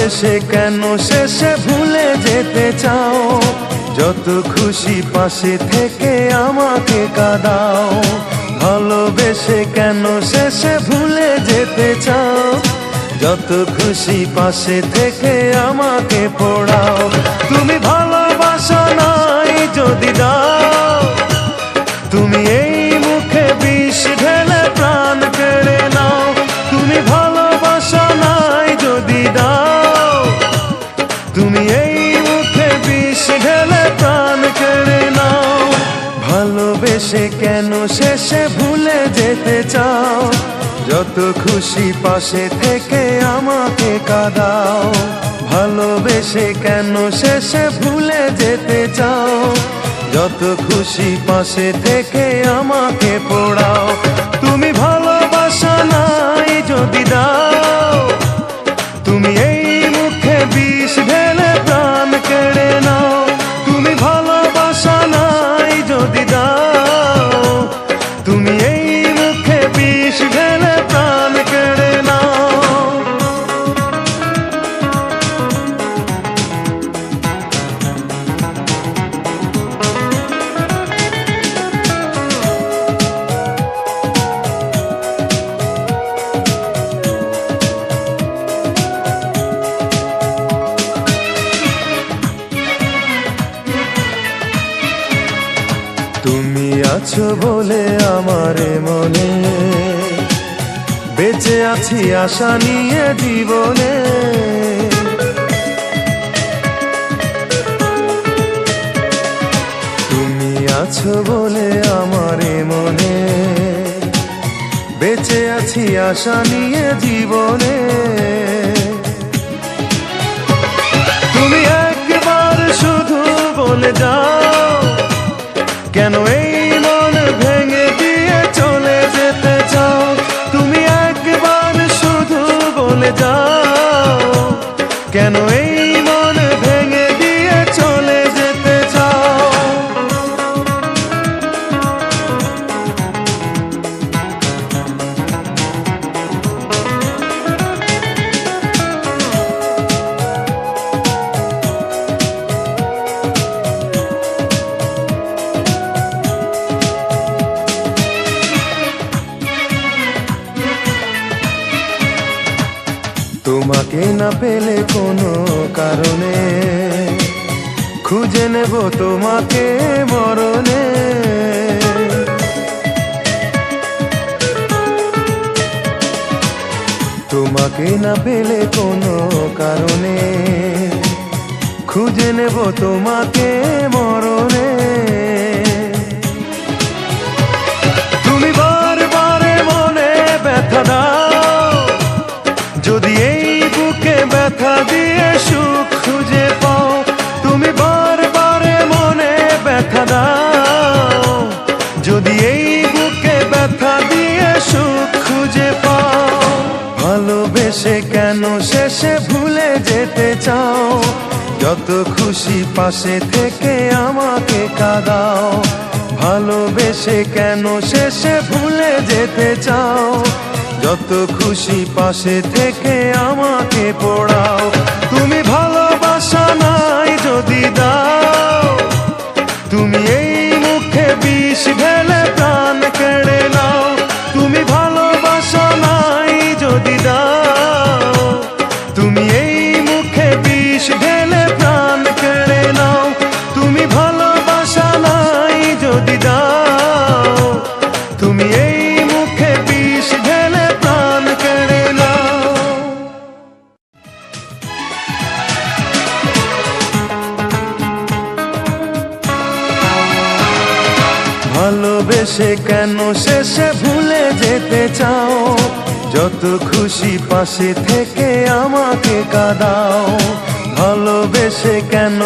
ভালোবেসে কেন শেষে ভুলে যেতে চাও? যত খুশি পাশে থেকে আমাকে কাঁদাও। ভালোবেসে কেন শেষে ভুলে যেতে চাও? যত খুশি পাশে থেকে আমাকে পোড়াও। তুমি ভালোবাসা নাই যদি দাও, তুমি এই মুখে বিষ ঢেলে প্রাণ কেড়ে নাও। তুমি ভালোবাসা নাই যদি দাও, তুমি এই মুখে বিষ ঢেলে প্রাণ কেড়ে নাও। ভালোবেসে কেন শেষে ভুলে যেতে চাও? যত খুশি পাশে থেকে আমাকে কাঁদাও। ভালোবেসে কেন শেষে ভুলে যেতে চাও? যত খুশি পাশে থেকে আমাকে পোড়াও। তুমি ভালোবাসা নাই যদি দাও, তুমি এই মুখে বিষ ঢেলে প্রাণ কেড়ে নাও। তুমি ভালোবাসা নাই যদি দাও, তুমি এই মুখে বিষ ঢেলে প্রাণ কেড়ে নাও। তুমি আছো বলে আমার মনে বেঁচে আছি আশা নিয়ে জীবনে। তুমি আছো বলে আমার মনে বেঁচে আছি আশা নিয়ে জীবনে। তুমি একবার শুধু বলে যাও, কেন এই মন ভেঙে দিয়ে চলে যেতে চাও? তুমি একবার শুধু বলে যাও, কেন এই মন ভেঙে দিয়ে চলে যেতে চাও? তোমাকে না পেলে কোনো কারণে খুঁজে নেব তোমাকে মরণে। তোমাকে না পেলে কোনো কারণে খুঁজে নেব তোমাকে মরণে। তুমি বারবার মনে ব্যথা দাও, যদি এই বুকে ব্যথা দিয়ে সুখ খুঁজে পাও। তুমি বারবার মনে ব্যথা দাও, যদি এই বুকে ব্যথা দিয়ে সুখ খুঁজে পাও। ভালোবেসে কেন শেষে ভুলে যেতে চাও? যত খুশি পাশে থেকে আমাকে কাঁদাও। ভালোবেসে কেন শেষে ভুলে যেতে চাও? যত খুশি পাশে থেকে আমাকে পোড়াও। তুমি ভালোবাসা নাই যদি দাও, তুমি এই মুখে বিষ ঢেলে প্রাণ কেড়ে নাও। তুমি ভালোবাসা নাই যদি দাও, তুমি এই মুখে বিষ ঢেলে প্রাণ কেড়ে নাও। তুমি ভালোবাসা নাই যদি দাও, তুমি এই মুখে বিষ ঢেলে প্রাণ কেড়ে নাও। ভালোবেসে কেন শেষে ভুলে যেতে চাও? যত খুশি পাশে থেকে আমাকে কাঁদাও। ভালোবেসে কেন